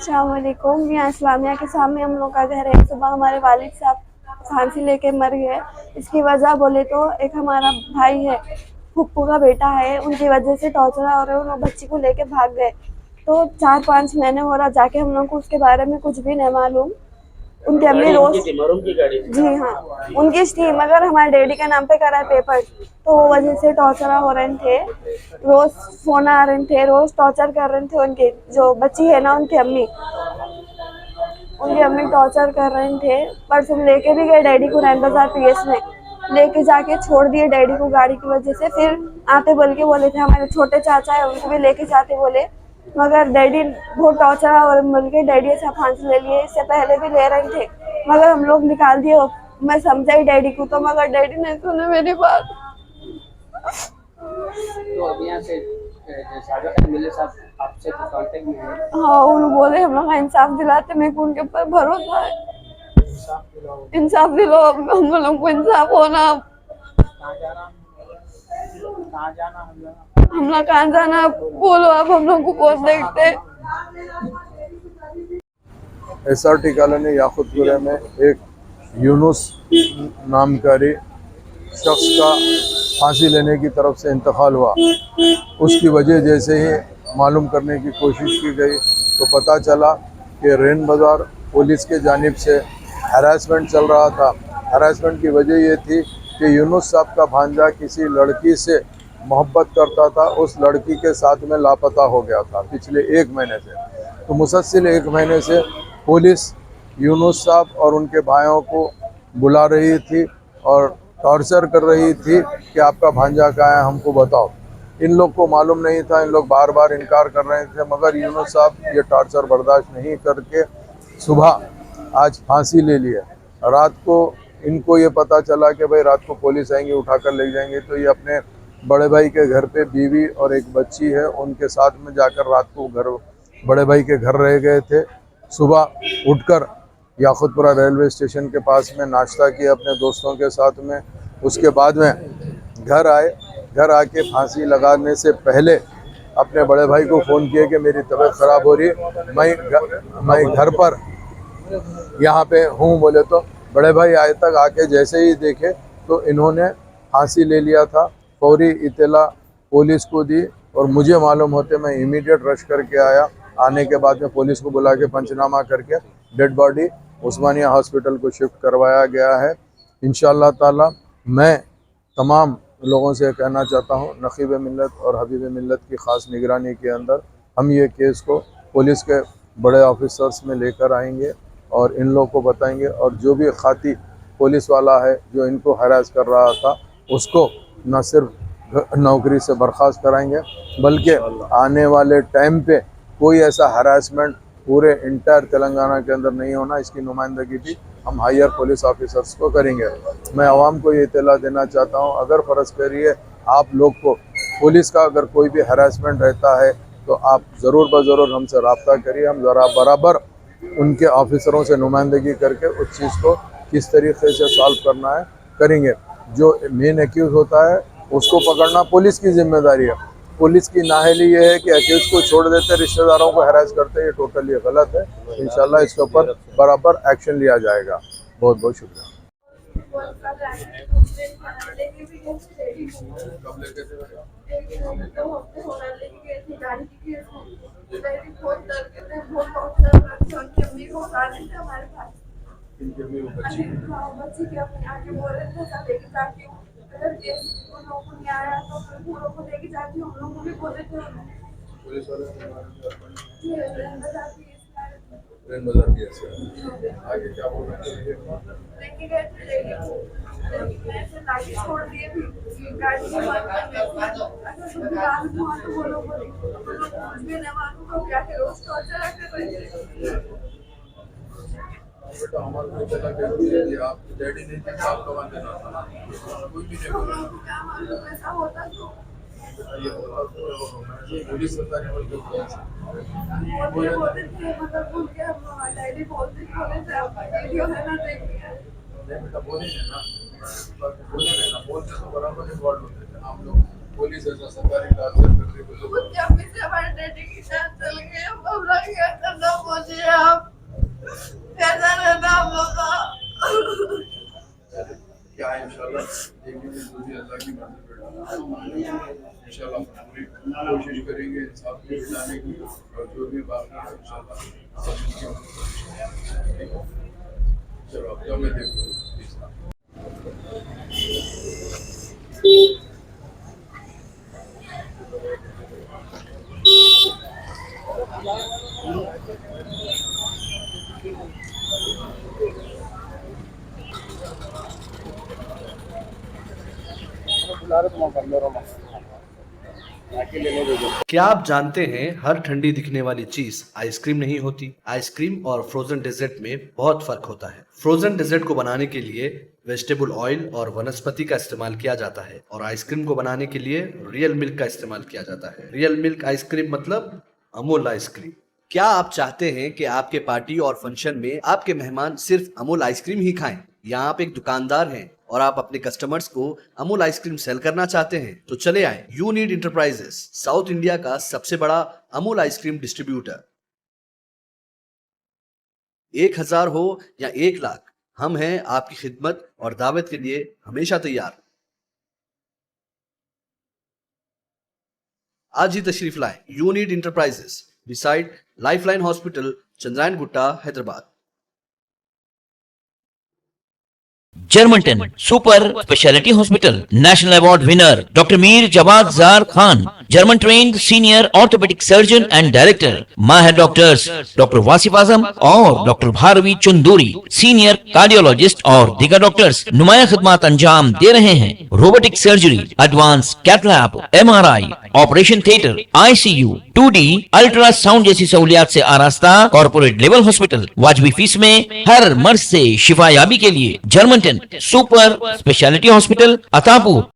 अस्सलामुअलैकुम। यहाँ इस्लामिया के सामने हम लोग का घर है। सुबह हमारे वालिद साहब फांसी लेके मर गए। इसकी वजह बोले तो एक हमारा भाई है, फुप्पू का बेटा है, उनकी वजह से टॉर्चर हो रहे, उन्होंने बच्ची को लेके भाग गए। तो 4-5 महीने हो रहा जाके, हम लोग को उसके बारे में कुछ भी नहीं मालूम। उनकी अम्मी रोज जी हाँ उनकी थी, मगर हमारे डैडी के नाम पे करा है पेपर, तो वो वजह से टॉर्चर हो रहे थे। रोज फोन आ रहे थे, रोज टॉर्चर कर रहे थे। उनके जो बच्ची है ना, उनकी अम्मी टॉर्चर कर रहे थे। परसों लेके भी गए डैडी को रैन बाजार पीएस में, लेके जाके छोड़ दिए डैडी को गाड़ी की वजह से। फिर आते बोल के बोले थे हमारे छोटे चाचा है, उनको भी लेके जाते बोले, मगर डैडी बहुत टॉर्चर और मिल के डैडी से फांसी ले लिए। इससे पहले भी ले रहे थे, मगर हम लोग निकाल दिए। मैं समझाई डैडी को, तो मगर डैडी नहीं सुने मेरी बात। तो अब यहाँ से सागर मिले साहब आपसे तो कांटेक्ट में है? हाँ, उन्होंने बोले हम लोग इंसाफ दिलाते, मेरे को उनके ऊपर भरोसा है। इंसाफ दिलाओ, हम लोग को इंसाफ होना। हम लोग कहाँ जाना, बोलो आप, हम लोग को कौन देखते। SRT कॉलोनी याकुतपुरा में एक यूनुस नामकारी शख्स का फांसी लेने की तरफ से इंतकाल हुआ। उसकी वजह जैसे ही मालूम करने की कोशिश की गई तो पता चला कि रैन बाज़ार पुलिस के जानिब से हरासमेंट चल रहा था। हरासमेंट की वजह ये थी कि यूनुस साहब का भांजा किसी लड़की से मोहब्बत करता था, उस लड़की के साथ में लापता हो गया था पिछले 1 महीने से। तो मुसलसिल 1 महीने से पुलिस यूनुस साहब और उनके भाइयों को बुला रही थी और टॉर्चर कर रही थी कि आपका भांजा कहाँ है, हमको बताओ। इन लोग को मालूम नहीं था, इन लोग बार बार इनकार कर रहे थे, मगर यूनुस साहब ये टॉर्चर बर्दाश्त नहीं करके सुबह आज फांसी ले लिए। रात को इनको ये पता चला कि भाई रात को पुलिस आएंगे, उठा कर ले जाएंगे, तो ये अपने बड़े भाई के घर पे बीवी और एक बच्ची है उनके साथ में जाकर रात को बड़े भाई के घर रह गए थे। सुबह उठकर याकुतपुरा रेलवे स्टेशन के पास में नाश्ता किया अपने दोस्तों के साथ में। उसके बाद में घर आए। घर आके फांसी लगाने से पहले अपने बड़े भाई को फ़ोन किया कि मेरी तबीयत ख़राब हो रही है, मैं घर पर यहाँ पे हूँ। बोले तो बड़े भाई आए तक आके जैसे ही देखे तो इन्होंने फांसी ले लिया था। फौरी इत्तला पुलिस को दी और मुझे मालूम होते मैं इमीडिएट रश करके आया। आने के बाद में पुलिस को बुला के पंचनामा करके डेड बॉडी उस्मानिया हॉस्पिटल को शिफ्ट करवाया गया है। इंशाअल्लाह ताला मैं तमाम लोगों से कहना चाहता हूँ, नक़ीब मिल्लत और हबीब मिल्लत की ख़ास निगरानी के अंदर हम ये केस को पुलिस के बड़े ऑफिसर्स में लेकर आएंगे और इन लोगों को बताएंगे, और जो भी खाती पुलिस वाला है जो इनको हरास कर रहा था उसको न सिर्फ नौकरी से बर्खास्त कराएंगे, बल्कि आने वाले टाइम पे कोई ऐसा हरासमेंट पूरे इंटायर तेलंगाना के अंदर नहीं होना, इसकी नुमाइंदगी भी हम हायर पुलिस ऑफिसर्स को करेंगे। मैं आवाम को ये इत्तला देना चाहता हूँ, अगर फ़र्ज़ करिए आप लोग को पुलिस का अगर कोई भी हरासमेंट रहता है तो आप ज़रूर ब-ज़रूर हमसे रब्ता करिए। हम ज़रा बराबर उनके ऑफिसरों से नुमाइंदगी करके उस चीज़ को किस तरीके से सॉल्व करना है करेंगे। जो मेन एक्यूज़ होता है उसको पकड़ना पुलिस की जिम्मेदारी है। पुलिस की नाअहली ये है कि अक्यूज़ को छोड़ देते, रिश्तेदारों को हरास करते, ये टोटली गलत है। इंशाल्लाह इसके ऊपर बराबर एक्शन लिया जाएगा। बहुत बहुत शुक्रिया। बच्ची के अपने आके बोल रहे थे सब लेके जाती हूँ, अगर केस उन लोगों को नहीं आया तो फिर पूरों को लेके जाती हूँ। हम लोग को भी बोले थे पुलिस वाले रैन बाजार की आगे क्या बोल रहे थे, लेके गए थे लेके ऐसे लाके छोड़ दिए थे गाड़ी में बंद कर दी। अगर तुम दुकान में वहाँ तो बोलो बोले कुछ भी नहीं मालूम तो क्या के रोज टॉर्चर कर रहे थे। बेटा हमारे को चला कि आप डैडी नहीं थे, आप लोगों ने देना था, कोई भी नहीं बोला क्या मालूम ऐसा होता तो ये पुलिस सरकारी बोल के बोलते थे, मतलब बोल के हम डैडी बोलते थे वीडियो है ना देखिए। नहीं बेटा बोले ना, बोलते तो बराबर इन्वॉल्व होते थे आप लोग। पुलिस ऐसा सरकारी कार्य करते थे, जब भी से हमारे डैडी की जान चल गई, हम घबरा गए। पूछिए आप कैसा रहना हम लोग का। क्या है इंशाल्लाह देखेंगे जो भी अल्लाह की मर्जी पे इंशाल्लाह पूरी कोशिश करेंगे इंसाफ को मिटाने की और जो भी बाकी है इंशाल्लाह सब मिलके चलो अब मैं देखता हूँ। क्या आप जानते हैं हर ठंडी दिखने वाली चीज आइसक्रीम नहीं होती। आइसक्रीम और फ्रोजन डेजर्ट में बहुत फर्क होता है। फ्रोजन डेजर्ट को बनाने के लिए वेजिटेबल ऑयल और वनस्पति का इस्तेमाल किया जाता है और आइसक्रीम को बनाने के लिए रियल मिल्क का इस्तेमाल किया जाता है। रियल मिल्क आइसक्रीम मतलब अमूल आइसक्रीम। क्या आप चाहते हैं कि आपके पार्टी और फंक्शन में आपके मेहमान सिर्फ अमूल आइसक्रीम ही खाएं? यहाँ आप एक दुकानदार हैं और आप अपने कस्टमर्स को अमूल आइसक्रीम सेल करना चाहते हैं तो चले आए यूनिट इंटरप्राइजेस, साउथ इंडिया का सबसे बड़ा अमूल आइसक्रीम डिस्ट्रीब्यूटर। 1000 हो या 1 लाख, हम हैं आपकी खिदमत और दावत के लिए हमेशा तैयार। आज ही तशरीफ लाएं unit enterprises, beside Lifeline Hospital, Chandrayan Gutta, Hyderabad. Germanton super speciality hospital, national award winner doctor Mir Jawad Jar Khan, German trained senior orthopaedic surgeon and director, माहिर डॉक्टर्स डॉक्टर वासिफ आजम और doctor Bharavi Chanduri, senior cardiologist और दीगर डॉक्टर्स नुमाया खिदमत अंजाम दे रहे हैं। Robotic surgery, advance cath lab, MRI, operation theatre, ICU, 2D ultrasound जैसी सहूलियात से आरास्ता कॉर्पोरेट लेवल हॉस्पिटल। वाजबी फीस में हर मर्ज से शिफायाबी के लिए Germanton super speciality hospital, Attapur.